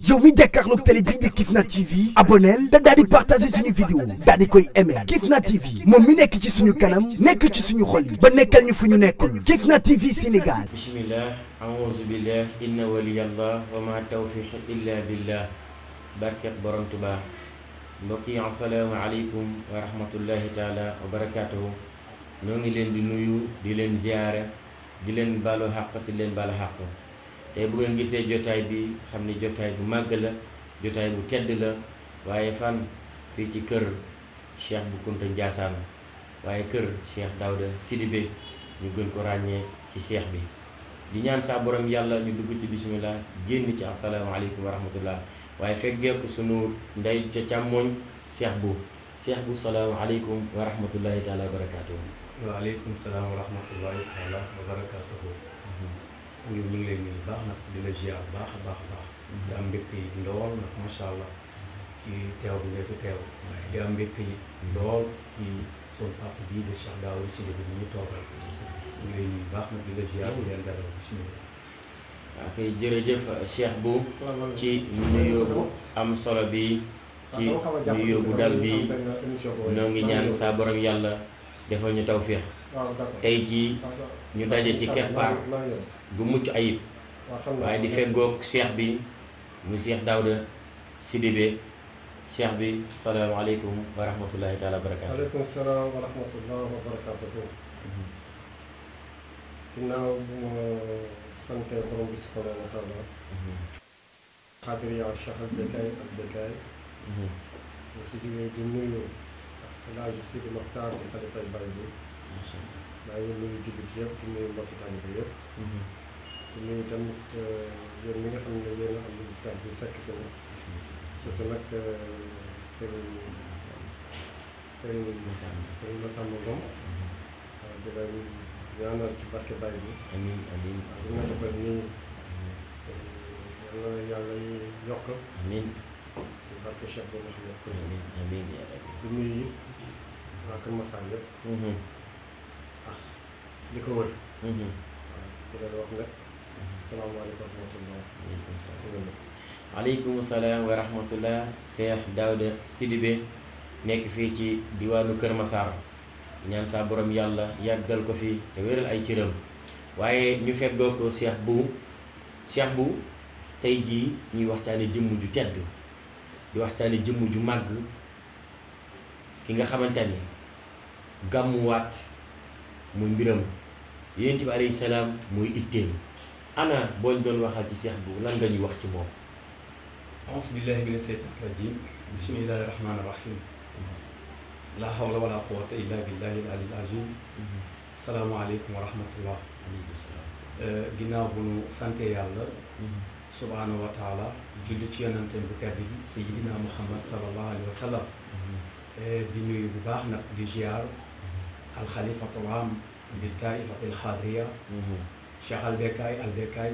yow mi jàkkaarloog télé bii di Kifna TV abonneel te daal di partager suñu vidéo daal di koy aimer Kifna TV moom mi nekk ci suñu kanam nekk ci suñu xol yi ba nekkal ñu fu ñu nekkul Kifna TV Sénégal. bismillah a'uuzu billah inna waliyallah wa ma tawfiq illa billah barket borom Tuubaa mbokk yi assalaamu aleykum wa rahmatullahi taala wa barakatuhu ñoo ngi leen di nuyu di leen ziyaare di leen baalu xaq te leen baalu xaq tey bu ngeen gisee jotaay bi xam ne jotaay bu màgg la jotaay bu tedd la waaye fan fii ci kër Cheikh Bou Kounta Ndiassane waaye kër Cheikh Daouda Sidibé ñu gën ko ràññee ci Cheikh bi di ñaan saa borom yàlla ñu dugg ci bismillah génn ci asalaamaaleykum wa rahmatullah waaye fekkeeku sunu ndey ca càmmooñ Cheikh Bou salaamaaleykum wa rahmatullahi taala wa barakatuhu. waaleykum salaam wa rahmatullahi taala wa barakatuhu. ñu ngi leen nuyu baax nag di la ziar baax a baax a baax. di am mbégte yi lool nag macha allah ci teew bi nga fi teew. di am mbégte yi lool ci son papa bii de Cheikh Daouda Sidibé bi ñu toogal. ñu ngi lay nuyu baax nag di la ziar di leen dalal bismillah. ok jërëjëf Cheikh Bou ci nuyoo bu am solo bi ci nuyoo bu dal bi noo ngi ñaan saa borom yàlla defal ñu tawféex tey jii ñu daje ci keppaar gu mucc ayib waaye di feggoog Cheikh bi mu Cheikh Daouda Sidibé Cheikh bi salaamaaleykum wa rahmatullahi taala wa barakaatu. waaleykum salaam wa rahmatullahi wa barakaatu. ginnaaw bu ma sante borom bi subhanahu wa taala xaadir yaa Cheikh al Bekkaay su jógee di nuyu El Hadji Sidi Mokhtar di xalifay Baye bi maa ngi nuyu jullit yëpp di nuyu mbokki taalibe yëpp di nuyu tamit yéen ñi nga xam ne yéen a am lislaam bi fekk si na surtout nag Serigne Massamba Ngom waaw di leen ñaanal ci barke Baye bi amiin amiin di nga defal nii yàlla yàlla yokk amiin ci barke Cheikh Bou Mouhamed Kounta amiin amiin yaa rabbi. di nuyu it waa Kër Massar yëpp ah li ko wër waaw di leen wax nag salaamaaleykum wa rahmatullah. aleykum salaam wa rahmatullah. Cheikh Daouda Sidibé nekk fii ci diwaanu Kër Massar ñaan saa borom yàlla yàggal ko fi te wéral ay cëram waaye ñu feggoo ko Cheikh Bou tey jii ñuy waxtaane jëmm ju tedd di waxtaane jëmm ju màgg ki nga xamante ni gàmmuwaat muy mbiram yonent bi alayhi salaam muy itteem ana booñ doon waxal ci Cheikh Bou lan nga ñuy wax ci moom. auzu billahi mina seytaani rajim bismillahi rahmaani rahim la hawla wala quwwata illa billahi al aliyyil azim salaamaaleykum wa rahmatullah. ginnaaw bu nu sante yàlla subhaanahu wa taala julli ci yonanteem bu tedd bi sayyidina Muhammad sallallahu alayhi wa sallam di nuyu bu baax nag di ziar alxalifatul am di taifatil xaadiriya Cheikh al Bekkaay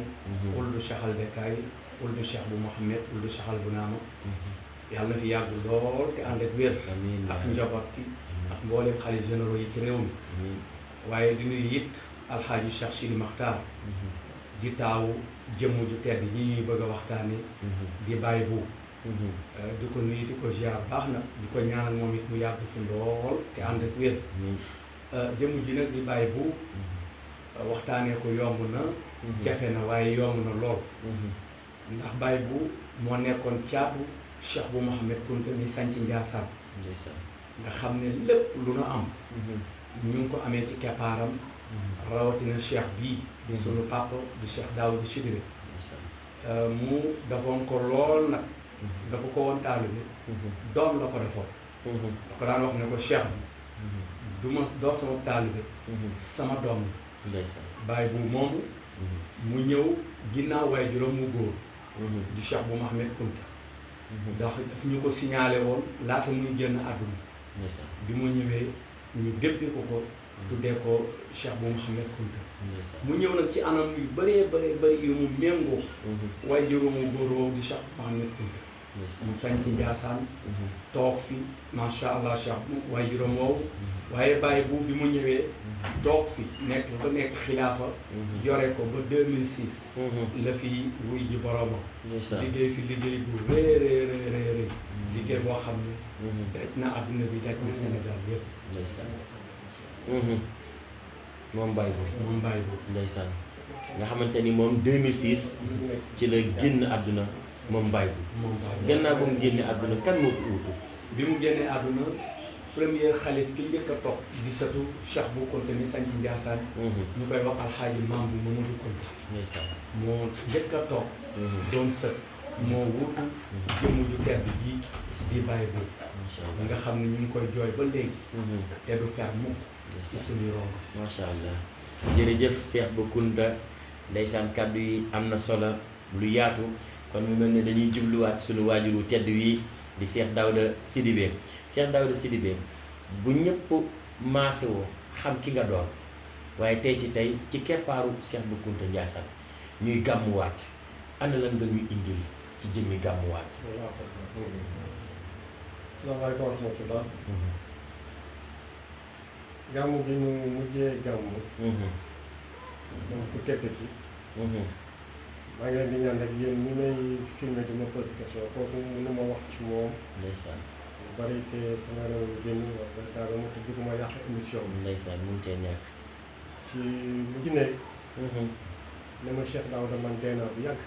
uldu Cheikh al Bekkaay uldu Cheikh Bou Mouhamed uldu Cheikh al Bunaama yàlla na fi yàgg lool te ànd ak wér ak njaboot gi ak mboolem xalif généraux yi ci réew mi waaye di nuyu it alxaaji Cheikh Sidi Mokhtar di taawu jëmm ju tedd ñi ñuy bëgg a waxtaane di Baye Bou di ko nuyu di ko ziar baax na di ko ñaanal moom it mu yàgg fi lool te ànd ak wér jëmm ji nag di Baye Bou waxtaanee ko yomb na jafe na waaye yomb na lool ndax Baye Bou moo nekkoon caatu Cheikh Bou Mouhamed Kounta mi sanc Ndiassane nga xam ne lépp lu nu am ñu ngi ko amee ci keppaaram rawatina cheikh bii di sunu papa di Cheikh Daouda Sidibé mu defoon ko lool nag dafa ko woon taalibe doom la ko defoon da ko daan wax ne ko cheikh bi du ma doo sama taalibe sama doom la Baye Bou moomu mu ñëw ginnaaw waaye juróom mu góor di Cheikh Bou Mouhamed Kounta ndax daf ñu ko signalé woon laata muy génn àdduna bi mu ñëwee ñu déppee ko tuddee ko Cheikh Bou Mouhamed Kounta mu ñëw nag ci anam yu bëree bëri yu mu méngoo waaye juróomu góor woowu di Cheikh Bou Mouhamed Kounta mu sañ ci Njaasaan toog fi macha allah cheikh waaye juróom woowu waaye bàyyi bu bi mu ñëwee toog fi nekk xilaafa yore ko ba 2006 la fi wuy ji boromam liggéey fi liggéey bu réeréeréeréy liggéey boo xam ne daj na adduna bi daj na Sénégal yëpp moom Baye Bou moom Baye Bou ndeysaan nga xamante ni moom 2006 ci la génn àdduna moom Baye Bou gannaaw ba mu génne àdduna kan moo ko uutu bi mu génnee àdduna premier xalif ki njëkk a toog di satu Cheikh Bou Kounta mi sanc Ndiassane ñu koy wax alxaaji Maam bu Mamadou Kounta ndeysaan moo njëkk a toog doon sët moo wutu jëmm ju tedd ji di Baye Bou nga xam ne ñu ngi koy jooy ba léegi te du fer mukk ci suñuy rongo macha allah jërëjëf Cheikh Bou Kounta ndeysaan kàddu yi am na solo lu yaatu kon mu mel ne dañuy jubluwaat suñu waajuru tedd wi di Cheikh Daouda Sidibé Cheikh Daouda Sidibé bu ñëpp maase woo xam ki nga doon waaye tey si tey ci keppaaru Cheikh Bou Kounta Ndiassane ñuy gàmmuwaat ana lan nga ñuy indil ci jëmmi gàmmuwaat. salaamaaleykum wa rahmatulah. gàmmu gi ñu mujjee gàmmu. moom ku tedd ki. maa ngi leen di ñaan rek yéen ñu may filmé di ma posé question kooku mënu ma wax ci moom. ndeysaan. lu bari te sama réew mi génn wax daal dama te bëgguma yàq émission bi. ndeysaan mu ngi cee ñàkk. ci mujj ne. ne ma Cheikh Daouda man dee naa bu yàgg.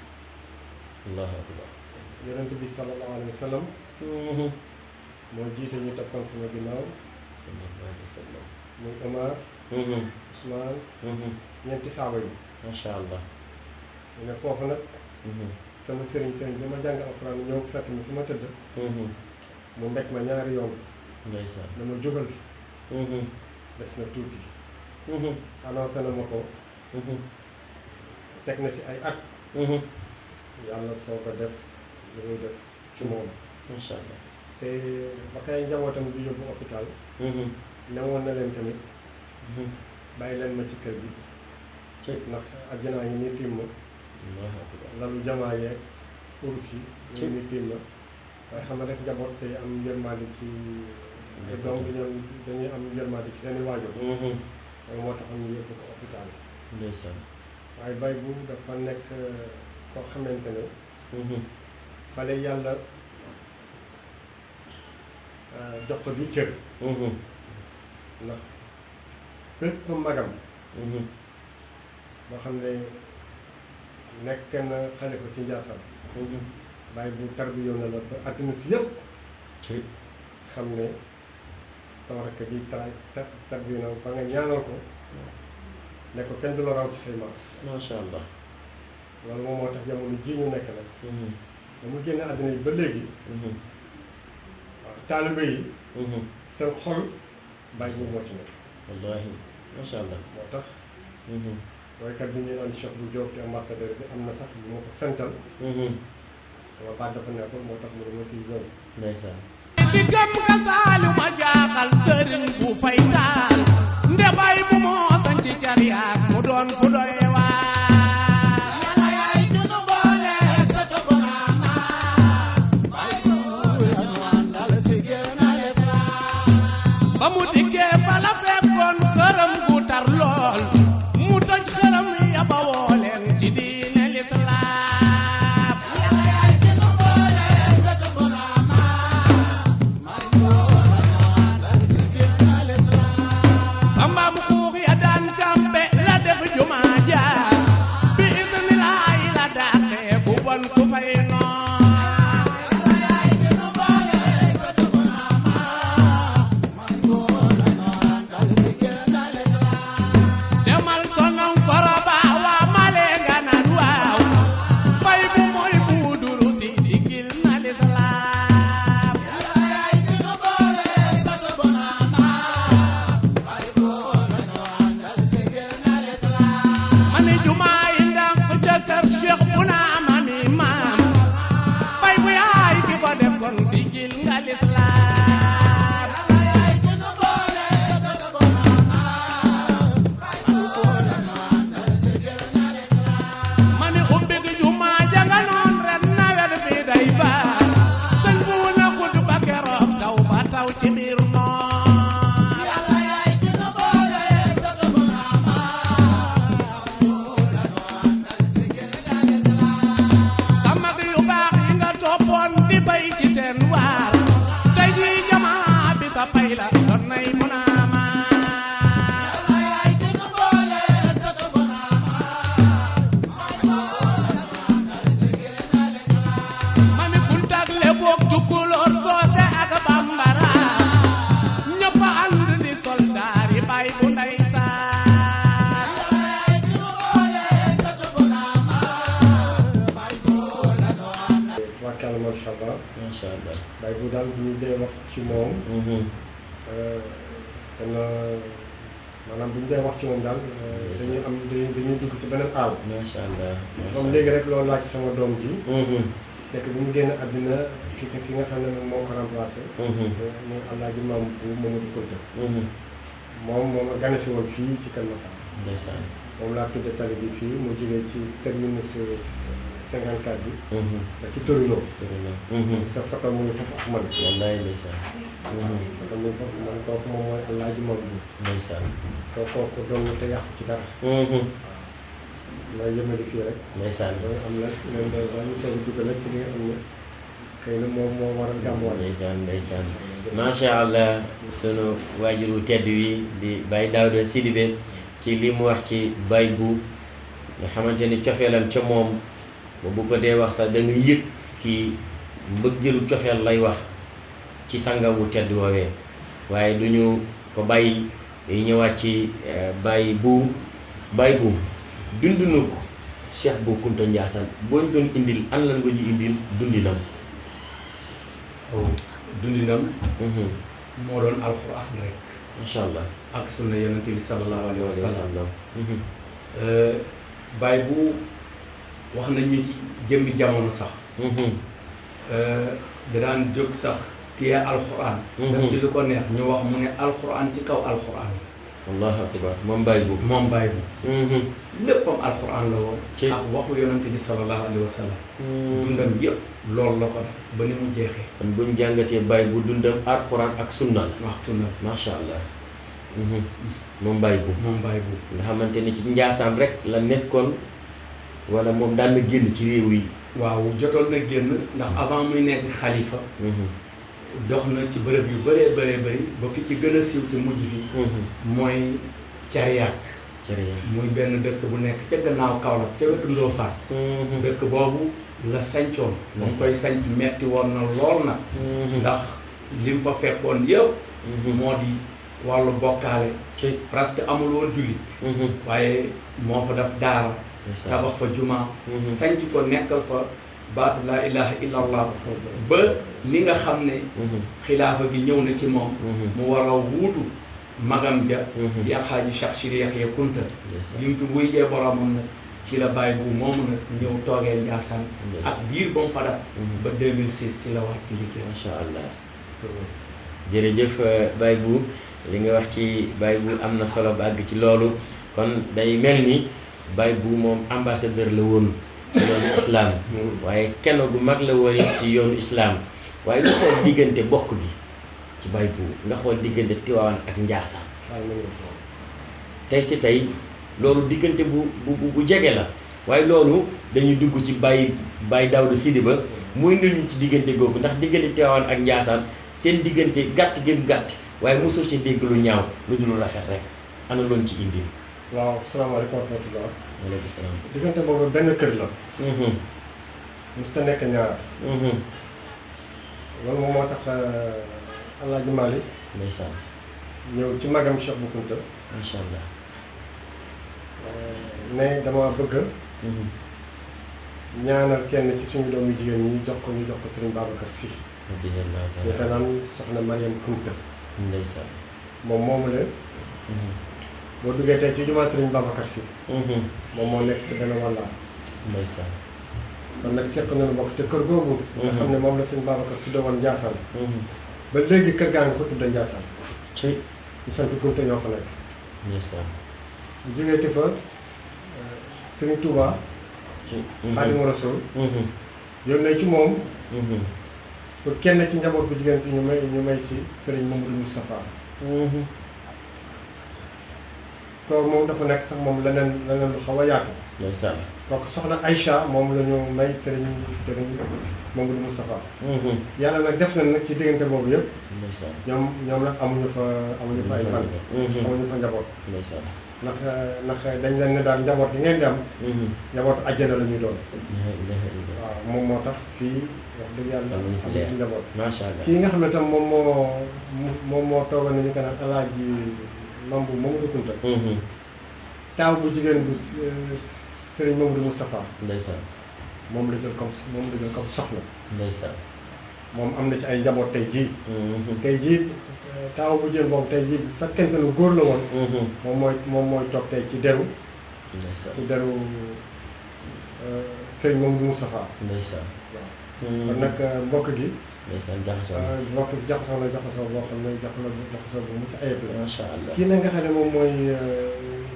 allahu akbar. yonent bi sallallahu alayhi wa sallam. moo jiite ñu toppoon sama ginnaaw. sallallahu alayhi wa sallam. muy Omar. Ousmane. ñeenti saaba yi. macha allah. mu ne foofu nag. sama sëriñ bi ma jàng alxuraan ñëw fekk mi fi ma tëdd. mu mbéj ma ñaari yoon. ndeysaan. dama jógal. des na tuuti. annoncé na ma ko. teg na si ay at. yàlla soo ko def li muy def ci moom. macha allah. te ba kay njabootam bi yóbbu hôpital. newoon na leen tamit. bàyyi leen ma ci kër gi. ndax àjjanaa ngi nii tiim ma. lalu jamaa yeeg kurus yi ñu nii tiim ma. waaye xam nga rek njaboot day am yërmande ci ay doom dañuy am yërmande ci seeni waajur. loolu moo taxoon ñu yóbbu ko hôpital. ndeysaan. waaye Baye Bou dafa nekk koo xamante ne. fale yàlla jox ko bi cër. ndax bépp magam. boo xam ne nekk na xalifa ci Ndiassane. Baye Bou tarbiyoo na la ba àddina si yëpp. xam ne sama rakk ji tarbiyoo na ba nga ñaanal ko. ne ko kenn du la raw ci say maas. macha allah. loolu moom moo tax jamono jii ñu nekk nag. ba mu génne àddina yi ba léegi. waaw taalibe yi. seen xol Baye Bou moo ci nekk. wallaahi macha allah. moo tax. woykat bi ñu naan Cheikh Bou Diop te ambassadeur bi am na sax bu ma ko fental. sama baat dafa nekkoon moo tax mu ne ma siy ñëw. ndeysaan. di gëm nga saali ma jaaxal sëriñ bu fay taal nde Baye Bou moo sañ ci cariyaat mu doon fu doy waar yàlla yaay dunu boole sa topp maama Baye Bou yanu àndal si génna lislaam ba mu dikkee fa la fekkoon xërëm gu tar lool mu toj xërëm ya ba woo leen ci diine lislaam yàlla yaay dunu boole sa topp maama Baye Bou yanu àndal si génna lislaam amam xuux ya daan kampe la def jumaa ja bi isnilaay la dàqee ku bon ku fay noon yàlla yaay dinu boole ko tubu naama man góor la noon dal si génna lislaam demal sonon koroba waa male nga naan waaw Baye Bou mooy buuduru si sigil na lislaam yàlla yaay dinu boole ko tubu naama Baye Bou la noon dal si génna lislaam mani jumaa yi ndam ca kër Cheikh bu naa mami maam Baye Bou yaay ki ko def kon sigil nga lislaam yàlla yaay dinu boole ko tubu naama Baye Bou la noon dal si génna lislaam mani ubbi gi jumaa janga noon ren nawet bi day baax wàkkaala macha allah. macha allah. Baye bu daal bu ñu dee wax ci moom. dana maanaam bu ñu dee wax ci moom daal dañuy am dañuy dugg ci beneen àll. macha allah. comme léegi rek loolu laaj sama doom ji. nekk bu mu génn àddina ki nga xam ne moo ko remplacé. muy Alaaji Maam bu Mamadou Kounta. moom a gane si woon fii ci Kër Massar. ndeysaan. moom laa tudde tali bi fii mu jógee ci terminus 54 bi. ba ci Torino. sa photo mu ngi foofu ak man. wallaay ndeysaan. photo mu ngi foofu man kooku moom mooy Alaaji Maam bu. ndeysaan. kooku doon te yàqu ci dara. may yëmali fii rek. ndeysaan. loolu am na leen doon daal ñu soog a dugg nag ci li nga xam ne xëy na moom moo waral gàmmuwaat. ndeysaan ndeysaan. macha allah sunu waajuru tedd wi di Baye Daouda Sidibé ci li mu wax ci Baye bu nga xamante ni cofeelam ca moom ba bu ko dee wax sax da nga yëg kii mbëggeelu cofeel lay wax ci sangam wu tedd woowee waaye du ñu ko bàyyi day ñëwaat ci Baye bu dund na ko Cheikh Bou Kounta Ndiassane boo ñu doon indil an lan nga ñu indil dundinam. dundinam. moo doon alxuraan rek. macha allah. ak sunna yonent bi sallallahu alayhi wa sallam. Baye bu wax nañu ci jëmmi jamono sax. da daan jóg sax téye alxuraan. daf ci lu ko neex ñu wax mu ne alxuraan ci kaw alxuraan. allahu akbar moom Baye bu. léppam alxuraan la woon. ak waxu yonent bi sallallahu alayhi wa sallam. dundam yëpp loolu la ko def ba ni mu jeexee. kon bu ñu jàngatee Baye bu dundam alxuraan ak sunna la. wax sunna macha allah. moom Baye bu. nga xamante ni ci Njaasaan rek la nekkoon wala moom daan na génn ci réew yi. waaw jotoon na génn ndax avant muy nekk xalifa. dox na ci bërëb yu bëree bëri ba fi ci gën a siiw te mujj fi. mooy Cariak. muy benn dëkk bu nekk ca gannaaw Kaolack ca wetu Ndofane. dëkk boobu la sancoon. moom koy sanc metti woon na lool nag. ndax lim fa fekkoon yëpp. moo di wàllu bokkaale. ci presque amul woon jullit. waaye moo fa def daara. tabax fa juma. sanc ko nekkal fa baatu laa ilaha illallah. ba ni nga xam ne. xilaafa gi ñëw na ci moom. mu war a wuutu. magam ja di Alxaaji Cheikh Sidi Yaxya Kounta li mu fi wuy jee boromam nag ci la Baye bu moomu nag ñëw toogee Ndiassane ak biir ba mu fa def ba 2006 ci la wàcc ci liggéey. macha allah. jërëjëf Baye bu li nga wax ci Baye bu am na solo ba àgg ci loolu kon day mel ni Baye bu moom ambassadeur la woon ci yoonu islam waaye kenn gu mag la woon ci yoonu islam waaye lu xool diggante bokk bi ci Baye bu nga xool diggante Tiwaawan ak Njaasaan tey si tey loolu diggante bu jege la waaye loolu dañuy dugg ci Baye Daouda Sidibé muy nuñu ci diggante googu ndax diggante Tiwaawan ak Njaasaan seen diggante gàtt gëm gàtt waaye mosoo ci dégg lu ñaaw lu dul rafet rek ana loon ci indi. waaw salaamaaleykum wa rahmatulah. waaleykum salaam. diggante boobu benn kër la. mos ta nekk ñaar. loolu moom moo tax Alaaji Malick. ndeysaan. ñëw ci magam Cheikh Bou Kounta. macha allah. ne dama bëgg. ñaanal kenn ci suñu doomu jigéen ñi jox ko Serigne Babacar Sy. ñu ko naan soxna Mariam Kounta. ndeysaan. moom moomu leen. boo duggee tey ci jumaa Serigne Babacar Sy. moom moo nekk ci benn wàllaar. ndeysaan. kon nag seq nañu bokk te kër googu. nga xam ne moom la Serigne Babacar tudde woon Ndiassane. ba léegi kër gaa ngi fa tudde Ndiassane. ci ñu sant Kounta ñoo fa nekk. ndeysaan. ñu jógee te fa Serigne Touba. ci Xaadimu Rasuul. yónnee ci moom. pour kenn ci njaboot bu jigéen ci ñu may ci Serigne Mamadou Moustapha. kooku moom dafa nekk sax moom leneen lu xaw a yaatu. ndeysaan. kooku soxna Aïcha moom la ñu may Serigne Mamadou Moustapha. yàlla nag def na nag ci diggante boobu yëpp. ndeysaan. ñoom nag amuñu fa ay ban. amuñu fa njaboot. ndeysaan. ndax dañ leen ne daal njaboot yi ngeen di am. njabootu àjjana la ñuy doon. waaw moom moo tax fii wax dëgg yàlla amuñu njaboot. macha allah. kii nga xam ne tam moom moo toogal nañu ko naan Alaaji Maam bu Mamadou Kounta. taaw bu jigéen bu Serigne Mamadou Moustapha. ndeysaan. moom la jël comme soxna. ndeysaan. moom am na ci ay njaboot tey jii. tey jii taaw bu jigéen boobu tey jii bu fekkente ne góor la woon. moom mooy toog tey ci deru. ndeysaan ci deru sëñ Mamadou Moustapha. ndeysaan. waaw kon nag mbokk gi. ndeysaan jaxasoo na. mbokk gi jaxasoo boo xam ne jaxasoo bu mucc ayib la. macha allah kii nag nga xam ne moom mooy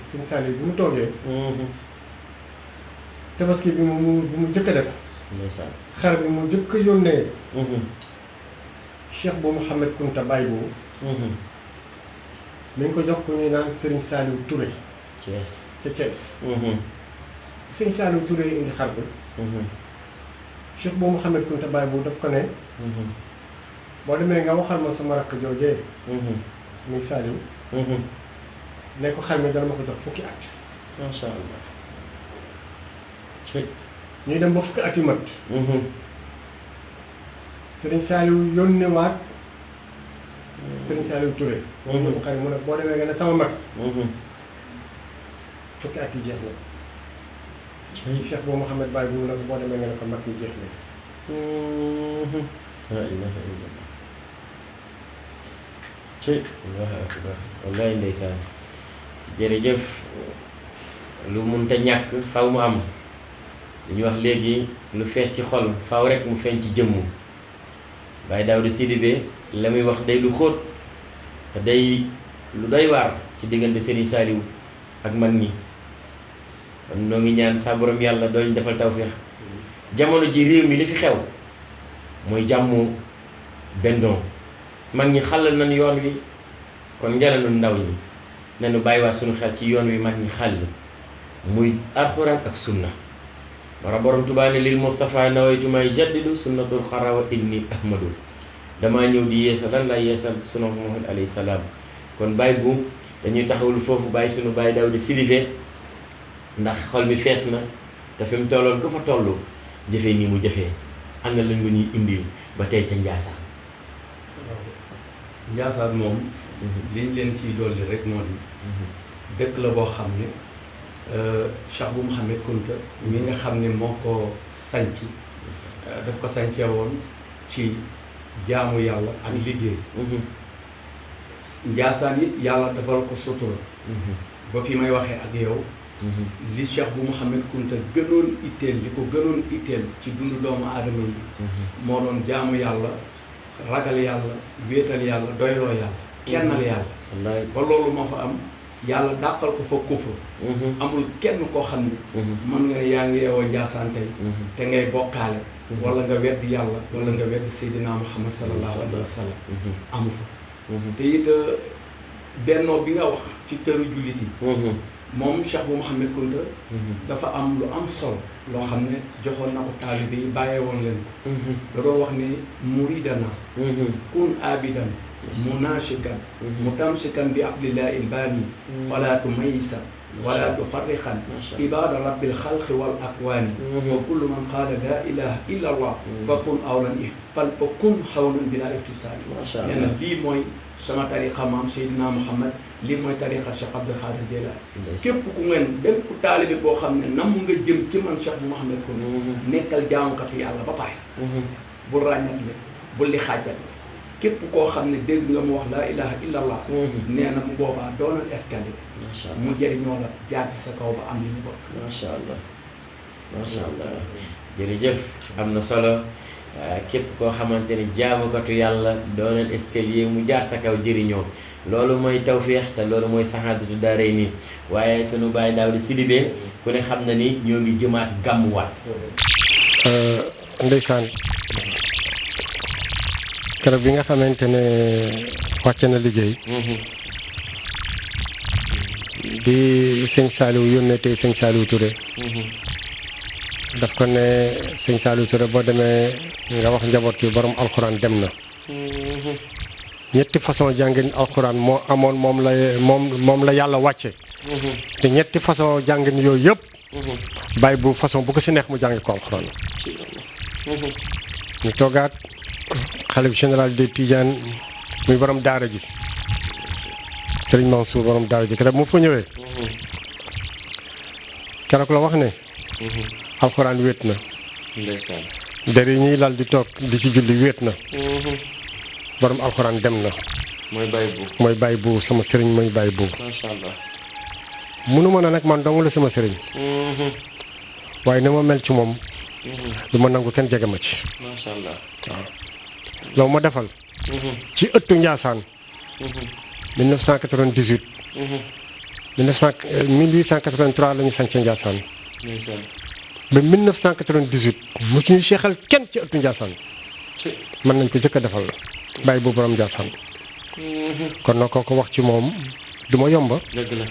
sëñ Saliou bi mu toogee. tabaski bi mu jëkk a def. ndeysaan. xar bi mu jëkk a yónnee. Cheikh bu Mouhamed Kunta Baye boobu. mi ngi ko jox ko ñuy naan Serigne Saliou Touré. Thiès. ca Thiès. Serigne Saliou Touré indi xar bi. Cheikh bu Mouhamed Kunta Baye boobu daf ko ne. boo demee nga waxal ma sama rakk joojee. muy Saliou. ne ko xar mi dana ma ko jox fukki at. macha allah. ñuy dem ba fukki at yu mat. Serigne Saliou yónneewaat Serigne Saliou Touré. moom ñëpp xar mu ne boo demee nga ne sama mag. fukki at yi jeex na. Cheikh boobu Mouhamed Baye boobu nag boo demee nga ne ko mag yi jeex na. la ilaha illallah. allahu akbar wallaay ndeysaan. jërëjëf lu munta ñàkk faw mu am. li ñu wax léegi lu fees ci xol faw rek mu feeñ ci jëmm. Baye Daouda Sidibé la muy wax day lu xóot te day lu doy waar ci diggante Serigne Saliou ak mag ñi. kon noo ngi ñaan sa borom yàlla dooñu defal tawféex. jamono ji réew mi li fi xew mooy jàmmu bennoo. mag ñi xàllal nañu yoon wi kon njalanu ndaw ñi nañu bàyyiwaat suñu xel ci yoon wi mag ñi xàll muy alxuraan ak sunna. mara borom Tuubaa ne lil Mustafa nawaytu may jaddidu sunnatul xara wa inni ahmadu. damaa ñëw di yeesal lan lay yeesal sunu Muhammad alayhi salaam. kon bàyyi bu dañuy taxawul foofu bàyyi sunu Baye Daouda Sidibé ndax xol bi fees na te fi mu tolloon ko fa toll jëfee nii mu jëfee am na lañ ko ñuy indil ba tey ca Njaasaan. Njaasaan moom liñ leen ciy dolli rek moo di dëkk la boo xam ne Cheikh bu Mouhamed Kunta mi nga xam ne moo ko sanc daf ko sancee woon ci jaamu yàlla ak liggéey. Njaasaan it yàlla defal ko sutura ba fi may waxee ak yow li Cheikh bu Mouhamed Kunta gënoon itteel li ko gënoon itteel ci dundu doomu aadama yi moo doon jaamu yàlla ragal yàlla wéetal yàlla doyloo yàlla kennal yàlla ba loolu moo fa am yàlla dàqal ko fa kufur amul kenn koo xam ne mën nga ne yaa ngi yeewoo Njaasaan tey te ngay bokkaale wala nga weddi yàlla wala nga weddi Seydina Muhammad sallallahu alayhi wa sallam amu fa te it bennoo bi nga wax ci këru jullit yi moom Cheikh bu Mouhamed Kunta dafa am lu am solo loo xam ne joxoon na ko taalibe yi bàyyee woon leen ko da doon wax ne muridana kun abidan munashikan mutamsikan bi abdillahi ilbani wala tumayisa wala tufarriqan ibada rabbil xalqi wal akwani wa kullu man qaala la ilaha illa allah fa kun awlan fa kun xawlan bila iftisaali nee na lii mooy sama tariqa maam Seydina Muhammad lii mooy tariqa Cheikh Abdul Xaadir Jilaani képp ku ngeen bépp taalibe boo xam ne nam nga jëm ci man Cheikh bu Mouhamed Kunta nekkal jaamukatu yàlla ba pare bul ràññatle bul li xaajal képp koo xam ne dégg nga mu wax laa ilaha illallah nee na mu boobaa doonal escalier mu jëriñoo la jaar ci sa kaw ba am li mu bëgg. macha allah macha allah jërëjëf am na solo képp koo xamante ne jaamukatu yàlla doonal escalier mu jaar sa kaw jëriñoo loolu mooy tawféex te loolu mooy saxaadatu daaray nii waaye sunu Baye Daouda Sidibé ku ne xam na ni ñoo ngi jëmaat gàmmuwaat. ndeysaan keroog bi nga xamante ne wàcce na liggéey. bi sëñ Saliou yónnee tey sëñ Saliou Touré. daf ko ne sëñ Saliou Touré boo demee nga wax njaboot yi borom alxuraan dem na. ñetti façon jàngin alxuraan moo amoon moom la yàlla wàcce. te ñetti façon jàngin yooyu yëpp. bàyyi bu façon bu ko si neex mu jàngi ko alxuraan. ñu toogaat xalif général des Tidiane muy borom daara ji. Serigne Mansour borom daara ji keroog mu fa ñëwee. keroog la wax ne. alxuraan wéet na. ndeysaan. der yi ñuy lal di toog di ci julli wéet na borom alxuraan dem na mooy Baye bu sama sëriñ mooy Baye bu macha allah. munu ma ne nag man dong la sama sëriñ waaye ni ma mel ci moom du ma nangu kenn jege ma ci macha allah. waaw loolu ma defal ci ëttu Ndiassane 1998 1883 la ñu sanc Ndiassane ndeysaan. ba 1998 mosuñu seexal kenn ci ëttu Ndiassane mën nañ ko jëkk a defal Baye bu borom Ndiassane kon na ko wax ci moom du ma yomba dëgg la.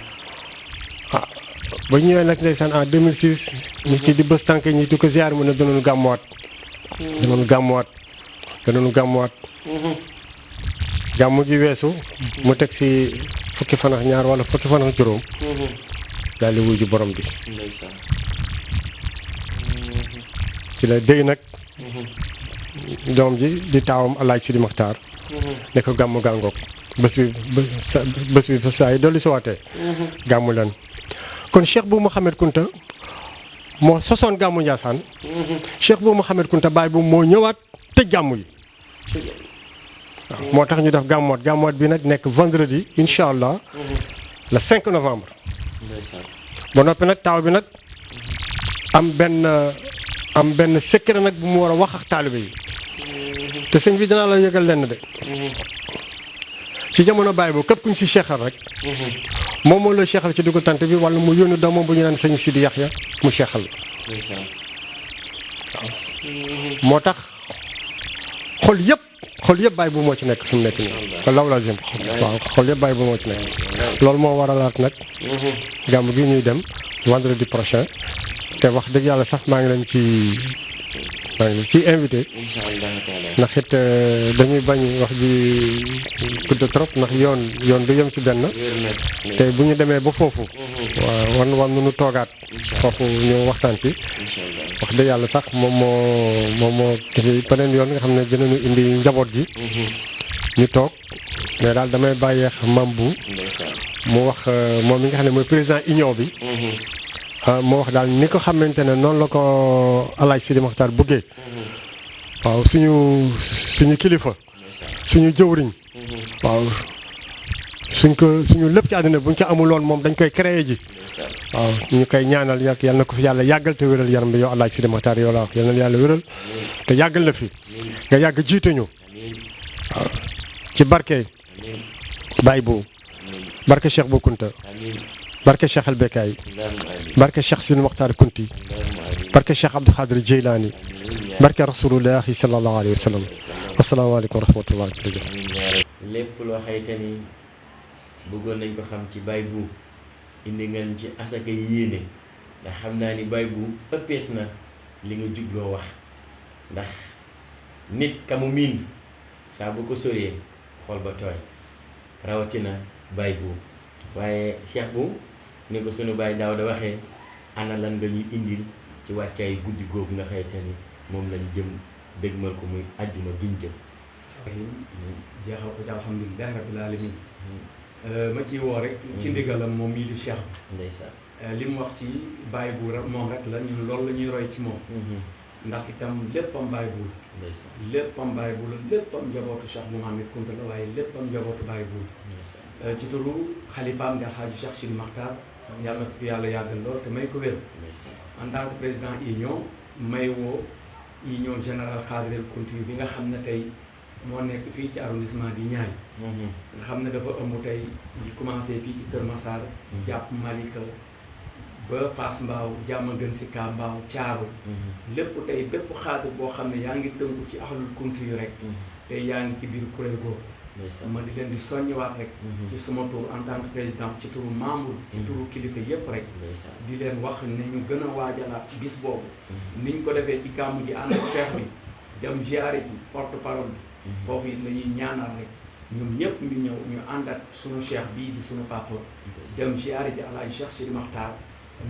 ba ñëwee nag ndeysaan en 2006 ñu ci di bës tànk ñi di ko ziar mu ne danoonu gàmmuwaat gàmmu gi weesu mu teg si fukki fan ak ñaar wala fukki fan ak juróom daal di wuyu ji borom bi ndeysaan. ci la dégg nag doom ji di taawam Alaaji Sidi Maxtaar ne ko gàmmu gàngoog bés bi ba saa yi dolli si waatee gàmmu leen kon Cheikh Bou Mouhamed Kounta moo sosoon gàmmu Ndiassane Cheikh Bou Mouhamed Kounta Baye bu moo ñëwaat tëj gàmmu yi waaw moo tax ñu def gàmmuwaat bi nag nekk vendredi incha allah le 5 novembre ba noppi nag taaw bi nag am benn secret nag bu mu war a wax ak taalibe yi te sëñ bi dinaa la yëgal lenn de ci jamono Baye boobu képp kuñ si seexal rek moom moo la seexal ci dugg tant bi wala mu yónni doomam bu ñu naan sëñ Sidi Yaxya mu seexal waaw moo tax xol yëpp Baye bu moo ci nekk fi mu nekk nii ko law la jëm waaw xol yëpp Baye bu moo ci nekk loolu moo waralaat nag gàmmu gi ñuy dem vendredi prochain te wax dëgg yàlla sax maa ngi leen ci invité ndax it dañuy bañ wax ji gudd trop ndax yoon du yem ci benn te bu ñu demee ba foofu waaw wan nu toogaat foofu ñu waxtaan ci wax dëgg yàlla sax moom moo kii beneen yoon nga xam ne dinañu indi njaboot ji ñu toog mais daal damay bàyyeex mam bu mu wax moom mi nga xam ne mooy président union bi moo wax daal ni ko xamante ne noonu la ko Alaaji Sidi Maxtaar bëggee waaw suñu kilifa suñu jëwriñ waaw suñu lépp ci àddina buñ ko amuloon moom dañ koy créer ji waaw ñu koy ñaanal yal na ko fi yàlla yàggal te wéral yaram bi yow Alaaji Sidi Maxtaar yow la wax yal na yàlla wéral te yàggal la fi nga yàgg jiite ñu waaw ci barke Baye Bou barke Cheikh Bou Kounta barke Cheikh El Bekkay barke Cheikh Sidi Maxtaar Kunti barke Cheikh Abdou Khadir Jeylaani barke rasulullahi sallallahu alayhi wa sallam asalaamaaleykum wa rahmatullah jërëjëf lépp loo xayte ni bëggoon nañ ko xam ci Baye Bou indi ngeen ci asaka yéene ndax xam naa ni Baye Bou ëppees na li nga jubloo wax ndax nit kamu miin saa bu ko soree xol ba tooy rawatina Baye Bou waaye Cheikh Bou ni ko sunu Baye Daawda waxee ana lan nga ñuy indil ci wàccaay guddi googu nga xayte ni moom lañ jëm dégmal ko muy àjjuma giñ jëm jeexal ko ci alhamdulilah rabbil alamin ma ciy woo rek ci ndigalam moom mii di Cheikh bi ndeysaan li mu wax ci Baye Bou rek moom rek la ñun loolu la ñuy roy ci moom ndax itam léppam Baye Bou ndeysaan léppam Baye Bou la léppam njabootu Cheikh Bou Mouhamed Kounta la waaye léppam njabootu Baye Bou ci turu xalifaam di Alxaaji Cheikh Sidi Maxtaar yàlla na ko fi yàlla yàggal lool te may ko wér en tant que président union may woo union général Xaadiril Kunti bi nga xam ne tey moo nekk fii ci arrondissement di Niayes nga xam ne dafa ëmb tey di commencé fii ci Kër Massar jàpp Malika ba Fass Mbao Diamaguène Sicap Mbao Thiaroye lépp tey bépp xaadir boo xam ne yaa ngi tënku ci ahlul kunti yu rek tey yaa ngi ci biir kuréel googu ma di leen di soññiwaat rek ci sama tur en tant que président ci turu membre ci turu kilifa yépp rek di leen wax ne ñu gën a waajalaat bis boobu niñ ko defee ci gàmmu gi ànd ak cheikh bi dem ziyaare bi porte parole bi foofu it la ñuy ñaanal rek ñun ñëpp ñu ñëw ñu ànd ak sunu cheikh bii di sunu papa dem ziyaare ji Alaaji Cheikh Sidi Maxtaar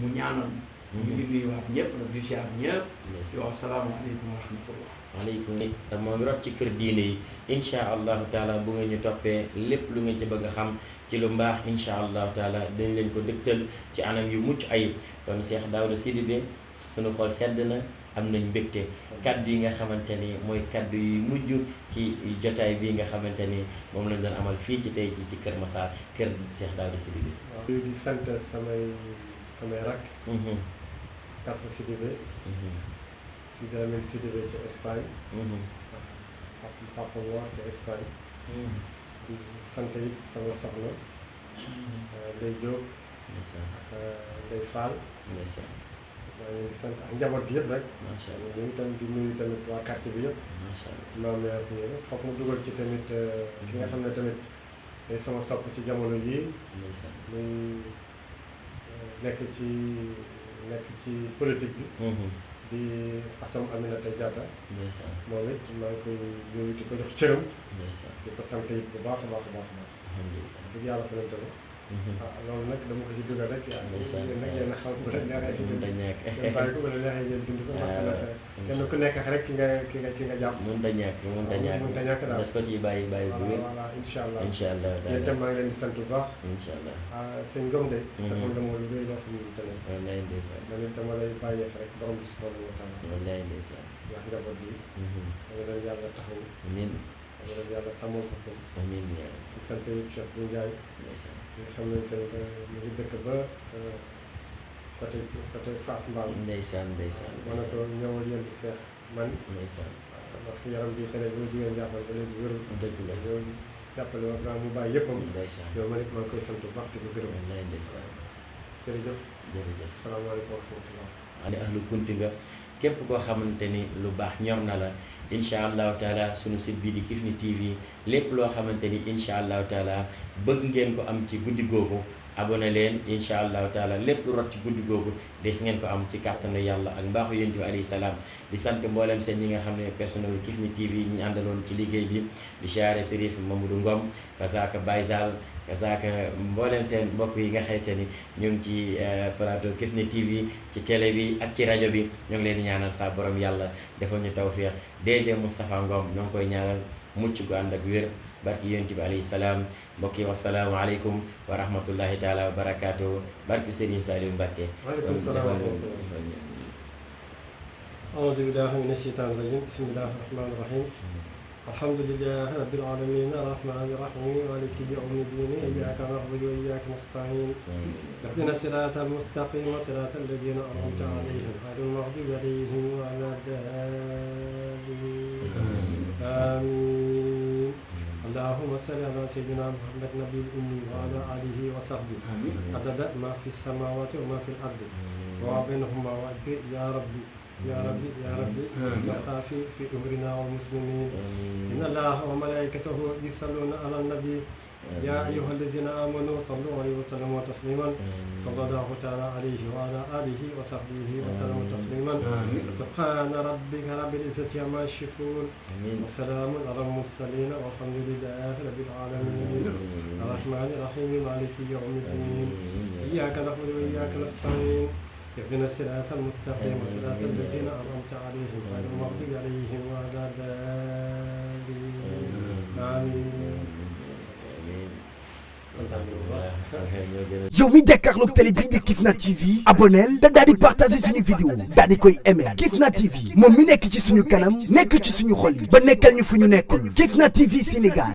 mu ñaanal ñu ngi nuyuwaat ñëpp nag di ziyaar ñëpp di wax asalaamaaleykum wa rahmatullah waaleykum moo ngi rot ci kër diine yi incha allahu taala bu nga ñu toppee lépp lu nga ci bëgg a xam ci lu mbaax incha allahu taala dañ leen ko dëgtal ci anam yu mucc ayib kon Cheikh Daouda Sidibé sunu xol sedd na am nañ mbégte kaddu yi nga xamante ni mooy kaddu yu mujj ci jotaay bii nga xamante ni moom lañ doon amal fii ci tey ci Kër Massar kër Cheikh Daouda Sidibé. waaw di sant samay rakk. Kàpp Sidibé. Sidi Lamine Sidibé ci Espagne. ak Papa Mor ci Espagne. di sant it sama soxna. Ndeye Diop. ak Ndeye Fall. maa ngi di sant ak njaboot bi yëpp rek. macha allah ñu tam di nuyu tamit waa quartier bi yëpp. macha allah maam yaa bi yëpp foofu mu dugal ci tamit ki nga xam ne tamit day sama sopp ci jamono yii. muy nekk ci politique bi. di Assome Aminata Diatta. moom it maa ngi koy nuyu di ko jox cëram. di ko sant it bu baax a baax a baax a baax. dëgg yàlla ko leen tamit. loolu nag dama ko ci dugal rek. yéen nag yéen a xam bu la neexee ci dund. ngeen bàyyi ko bu la neexee ngeen dund ko. kenn ku nekk rek ki nga jàpp. mënut a ñàkk daal des ko ciy bàyyi bu wér. voilà incha allah yéen itam maa ngi leen di sant bu baax. incha allah sëñ Ngom de. taxul dama lu bëri loo xam ne tamit. wallaay ndeysaan. man it dama lay bàyyee rek borom bi subhanahu wa taala. wallaay ndeysaan. wax njaboot bi. dama leen yàlla taxaw. amiin. dama leen yàlla sàmmal ko ko. amiin di sant Cheikh bu Ndiaye. ndeysaan. nga xam ne tamit mu ngi dëkk ba côté Fass Mbao. ndeysaan. ma ne ko ñëwal yéen di seex man. ndeysaan. ndax yaram bi xëy na bu ma jógee Ndiassane ba léegi wérul. dëgg la loolu jàppale wax naa mu bàyyi yëppam. ndeysaan. yow man it maa ngi koy sant bu baax di ko gërëm. wallaay ndeysaan. jërëjëf. salaamaaleykum wa rahmatulah. ane ahlu kunti nga képp koo xamante ni lu baax ñor na la incha allahu taala sunu site bii di Kifne TV lépp loo xamante ni incha allahu taala bëgg ngeen ko am ci guddi googu abonné leen incha allahu taala lépp lu rot ci guddi googu des ngeen ko am ci kàttanu yàlla ak mbaaxu yonent bi alayhi salaam di sant mboolem seen ñi nga xam ne personnel Kifne TV ñi àndaloon ci liggéey bi di siyaare Serif Mamadou Ngom kasaaka Baye Sall kasaaka mboolem seen mbokk yi nga xayte ni ñu ngi ci plateau Kifne TV ci télé bi ak ci rajo bi ñoo ngi leen di ñaanal sa borom yàlla defal ñu tawfiix DG Moustapha Ngom ñoo ngi koy ñaanal mucc gu ànd ak wér barki yonent bi alayhi salaam mbokk yi wasalaamu aleykum wa rahmatullahi taala wa barakaatu barki Serigne Saliou Mbacké. waaleykum salaam wa rahmatulah. auzu billahi mina shaytaani rajim bismillahi rahmaani rahim. alhamdulillahi rabbil alamin arrahmani rahim maliki yawmi ddin iyyaka na'budu wa iyyaka nasta'in ihdina sirata almustaqima sirata alladhina an'amta alayhim ghayril maghdubi alayhim wa lad-dallin amin. اللهم صل على سيدنا محمد نبي الأمي وعلى آله وصحبه عدد ما في السماوات وما في الأرض وما بينهما وأجزئ يا ربي يا ربي يا ربي يبقى في أمرنا والمسلمين إن الله وملائكته يصلون على النبي يا أيها الذين آمنوا صلوا عليه وسلموا تسليما صلى الله تعالى عليه وعلى آله وصحبه وسلم تسليما سبحان ربك رب العزة عما يصفون وسلام على المرسلين والحمد لله رب العالمين الرحمن الرحيم مالك يوم الدين إياك نعبد وإياك نستعين اهدنا الصراط المستقيم صراط الذين أنعمت عليهم غير المغضوب عليهم ولا الضالين آمين. yow mi jàkkaarloog télé bii di Kifne TV abonneel te daal di partager suñu vidéo daal di koy aimer Kifne TV moom mi nekk ci suñu kanam nekk ci suñu xol yi ba nekkal ñu fu ñu nekkul Kifne TV Sénégal.